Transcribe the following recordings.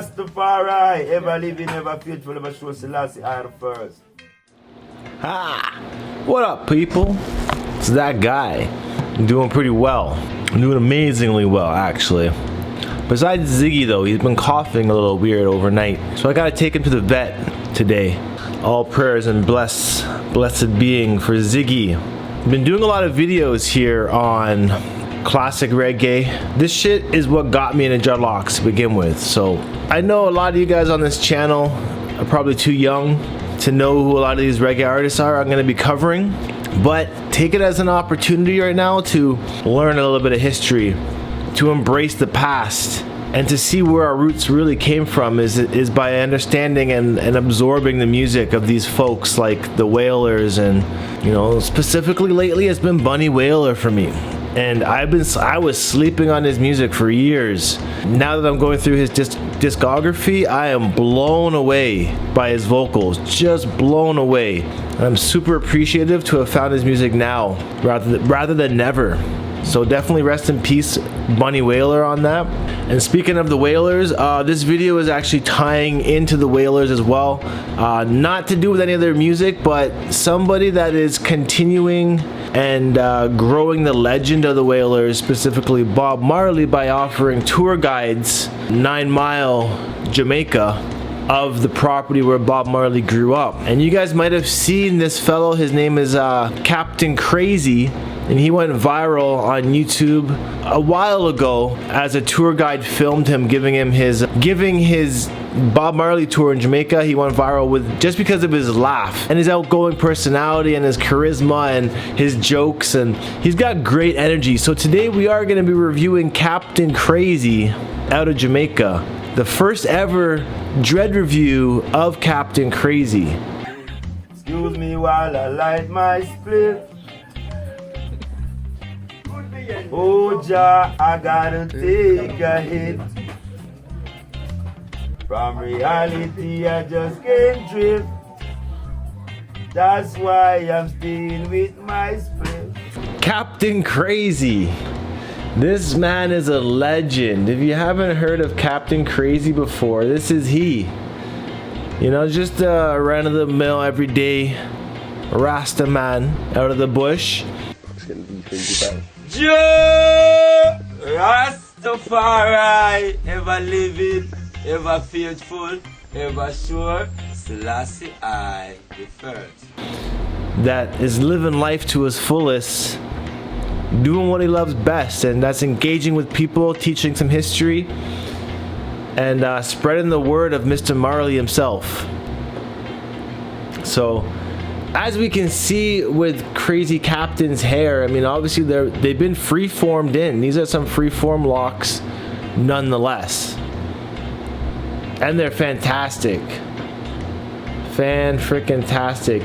Rastafari, ever living, ever faithful, ever show Selassie I the first. Ha! What up, people? It's that guy. I'm doing pretty well. I'm doing amazingly well, actually. Besides Ziggy, though, he's been coughing a little weird overnight, so I gotta take him to the vet today. All prayers and blessed being for Ziggy. I've been doing a lot of videos here on classic reggae. This shit is what got me into dreadlocks to begin with, so I know a lot of you guys on this channel are probably too young to know who a lot of these reggae artists are I'm going to be covering, but take it as an opportunity right now to learn a little bit of history, to embrace the past, and to see where our roots really came from is by understanding and absorbing the music of these folks like the Wailers, and you know, specifically lately it's been Bunny Wailer for me. And I was sleeping on his music for years. Now that I'm going through his discography, I am blown away by his vocals, just blown away. And I'm super appreciative to have found his music now rather than never. So definitely rest in peace, Bunny Wailer, on that. And speaking of the Wailers, this video is actually tying into the Wailers as well. Not to do with any of their music, but somebody that is continuing and growing the legend of the Wailers, specifically Bob Marley, by offering tour guides 9 Mile, Jamaica, of the property where Bob Marley grew up. And you guys might have seen this fellow. His name is Captain Crazy, and he went viral on YouTube a while ago as a tour guide filmed him giving his Bob Marley tour in Jamaica. He went viral with just because of his laugh and his outgoing personality and his charisma and his jokes, and he's got great energy. So today we are going to be reviewing Captain Crazy out of Jamaica, the first ever dread review of Captain Crazy. Excuse me while I light my split. Oh Jah, I gotta take a hit. From reality I just can't drift. That's why I'm staying with my split. Captain Crazy. This man is a legend. If you haven't heard of Captain Crazy before, this is he. You know, just a run-of-the-mill, everyday Rasta man out of the bush. Joe Rastafari, ever living, ever faithful, ever sure, Selassie I the first. That is living life to his fullest, doing what he loves best, and that's engaging with people, teaching some history, and spreading the word of Mr. Marley himself. So, as we can see with Crazy Captain's hair, I mean, obviously they've been free-formed in. These are some free-form locks nonetheless. And they're fantastic. Fan-frickin-tastic.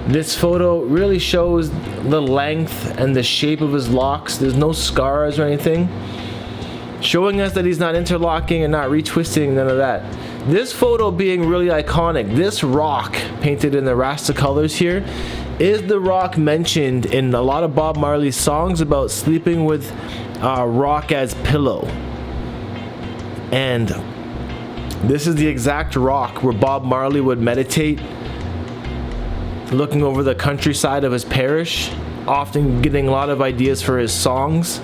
This photo really shows the length and the shape of his locks. There's no scars or anything, showing us that he's not interlocking and not retwisting, none of that. This photo being really iconic. This rock painted in the Rasta colors here is the rock mentioned in a lot of Bob Marley's songs about sleeping with rock as pillow. And this is the exact rock where Bob Marley would meditate, looking over the countryside of his parish, often getting a lot of ideas for his songs,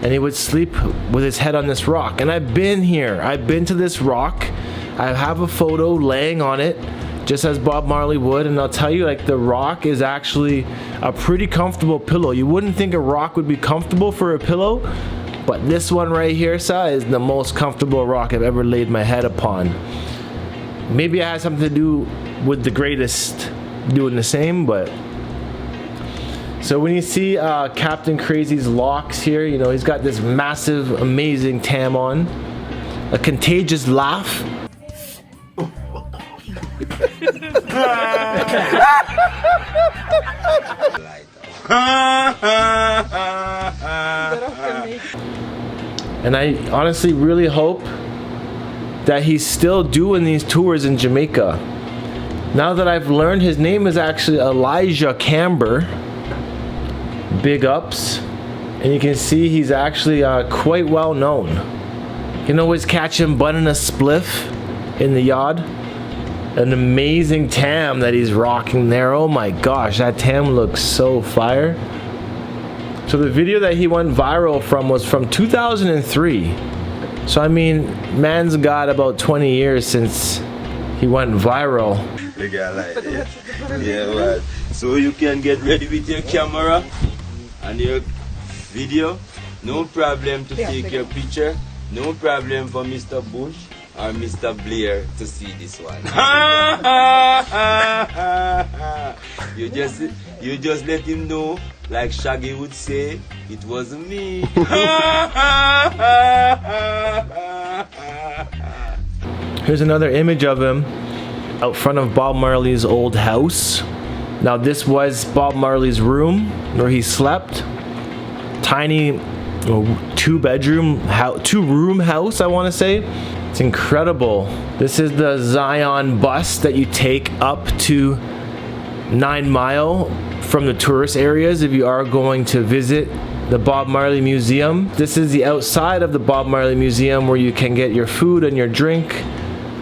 and he would sleep with his head on this rock. And I've been here, I've been to this rock. I have a photo laying on it, just as Bob Marley would, and I'll tell you, like, the rock is actually a pretty comfortable pillow. You wouldn't think a rock would be comfortable for a pillow, but this one right here, sir, is the most comfortable rock I've ever laid my head upon. Maybe it has something to do with the greatest doing the same, but so when you see Captain Crazy's locks here, you know, he's got this massive, amazing tam on, a contagious laugh. And I honestly really hope that he's still doing these tours in Jamaica. Now that I've learned his name is actually Alija Camber. Big ups. And you can see he's actually quite well known. can always catch him bunning a spliff in the yard. An amazing tam that he's rocking there. Oh my gosh, that tam looks so fire. So the video that he went viral from was from 2003. So I mean, man's got about 20 years since he went viral. The guy like that. Yeah, right. So you can get ready with your camera and your video. No problem to take your picture. No problem for Mr. Bush or Mr. Blair to see this one. you just let him know, like Shaggy would say, it wasn't me. Here's another image of him out front of Bob Marley's old house. Now this was Bob Marley's room where he slept. Tiny two-room house, I want to say. It's incredible. This is the Zion bus that you take up to 9 Mile from the tourist areas if you are going to visit the Bob Marley Museum. This is the outside of the Bob Marley Museum where you can get your food and your drink.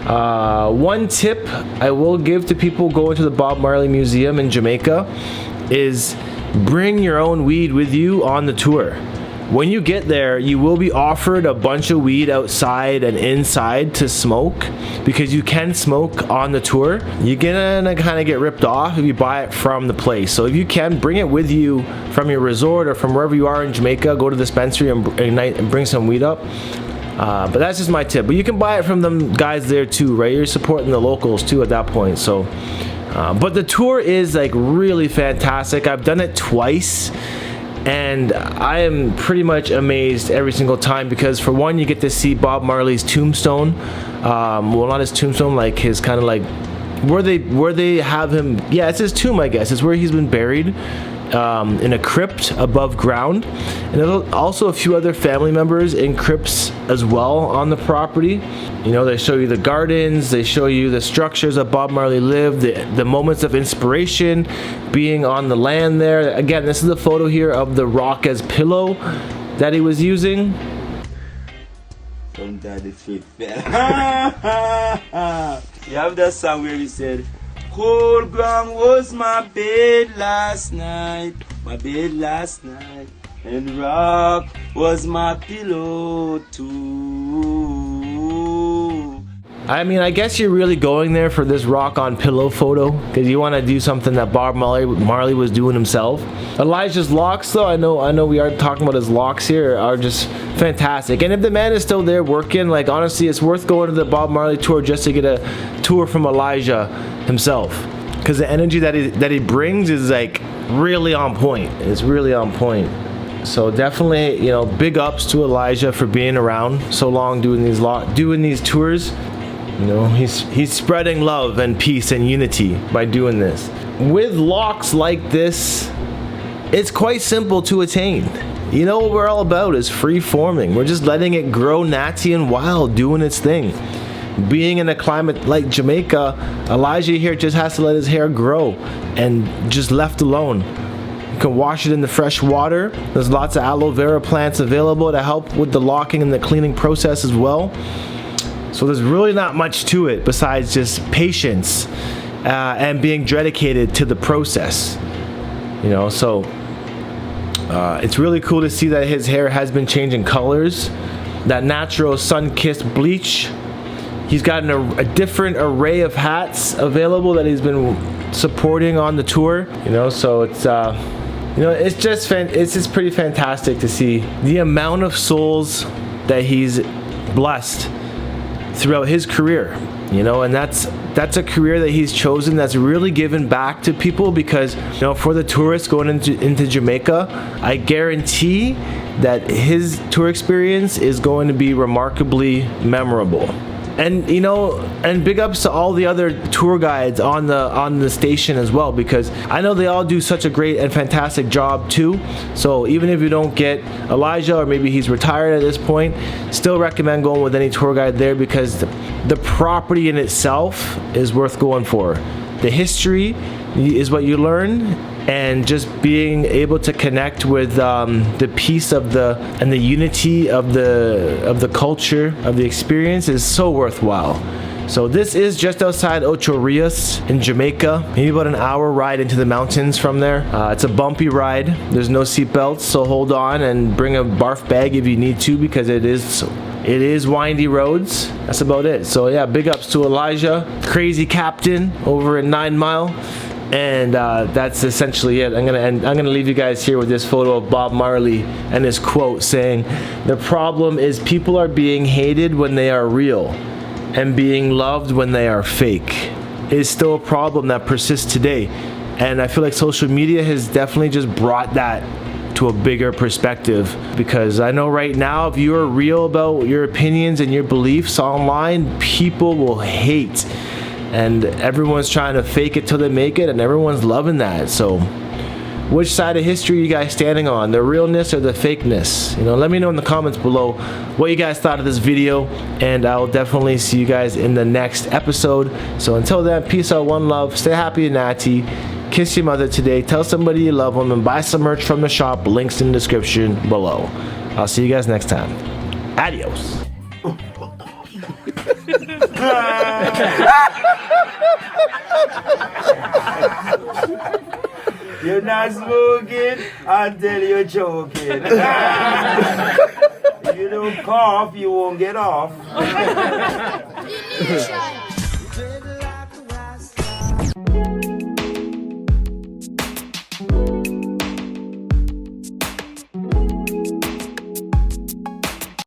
One tip I will give to people going to the Bob Marley Museum in Jamaica is bring your own weed with you on the tour. When you get there, you will be offered a bunch of weed outside and inside to smoke, because you can smoke on the tour. You're gonna kind of get ripped off if you buy it from the place. So if you can, bring it with you from your resort or from wherever you are in Jamaica. Go to the dispensary and ignite and bring some weed up. But that's just my tip. But you can buy it from them guys there too, right? You're supporting the locals too at that point. So, but the tour is like really fantastic. I've done it twice, and I am pretty much amazed every single time, because for one, you get to see Bob Marley's tombstone. Well, not his tombstone, like his kind of like where they have him. Yeah, it's his tomb, I guess. It's where he's been buried. In a crypt above ground, and there's also a few other family members in crypts as well on the property. You know, they show you the gardens, they show you the structures that Bob Marley lived, the moments of inspiration being on the land there. Again, this is a photo here of the rock as pillow that he was using. From Daddy Fit. You have that song where he said, cold ground was my bed last night, and rock was my pillow too. I mean, I guess you're really going there for this rock on pillow photo, because you want to do something that Bob Marley was doing himself. Elijah's locks, though, I know we are talking about his locks here, are just fantastic. And if the man is still there working, like honestly, it's worth going to the Bob Marley tour just to get a tour from Alija himself, because the energy that he brings is like really on point. It's really on point. So definitely, you know, big ups to Alija for being around so long, doing these tours. You know, he's spreading love and peace and unity by doing this. With locks like this, it's quite simple to attain. You know what we're all about is free forming. We're just letting it grow natty and wild, doing its thing. Being in a climate like Jamaica, Alija here just has to let his hair grow and just left alone. You can wash it in the fresh water. There's lots of aloe vera plants available to help with the locking and the cleaning process as well. So there's really not much to it besides just patience and being dedicated to the process. You know, so it's really cool to see that his hair has been changing colors. That natural sun-kissed bleach. He's got a different array of hats available that he's been supporting on the tour. You know, so it's you know, it's just pretty fantastic to see the amount of souls that he's blessed throughout his career. You know, and that's a career that he's chosen that's really given back to people, because, you know, for the tourists going into Jamaica, I guarantee that his tour experience is going to be remarkably memorable. And you know, and big ups to all the other tour guides on the station as well, because I know they all do such a great and fantastic job too. So even if you don't get Alija, or maybe he's retired at this point, still recommend going with any tour guide there, because the property in itself is worth going for. The history is what you learn, and just being able to connect with the peace of the and the unity of the culture of the experience is so worthwhile. So this is just outside Ocho Rios in Jamaica, maybe about an hour ride into the mountains from there. It's a bumpy ride. There's no seatbelts, so hold on and bring a barf bag if you need to, because it is windy roads. That's about it. So yeah, big ups to Alija, crazy captain over at 9 Mile. And that's essentially it. I'm gonna leave you guys here with this photo of Bob Marley and his quote saying, "The problem is people are being hated when they are real, and being loved when they are fake." It is still a problem that persists today, and I feel like social media has definitely just brought that to a bigger perspective, because I know right now if you are real about your opinions and your beliefs online, people will hate, and everyone's trying to fake it till they make it, and everyone's loving that. So which side of history are you guys standing on, the realness or the fakeness? You know, let me know in the comments below what you guys thought of this video, and I'll definitely see you guys in the next episode. So until then, peace out, one love, stay happy and natty, kiss your mother today, tell somebody you love them, and buy some merch from the shop, links in the description below. I'll see you guys next time. Adios. You're not smoking until you're choking. If you don't cough, you won't get off.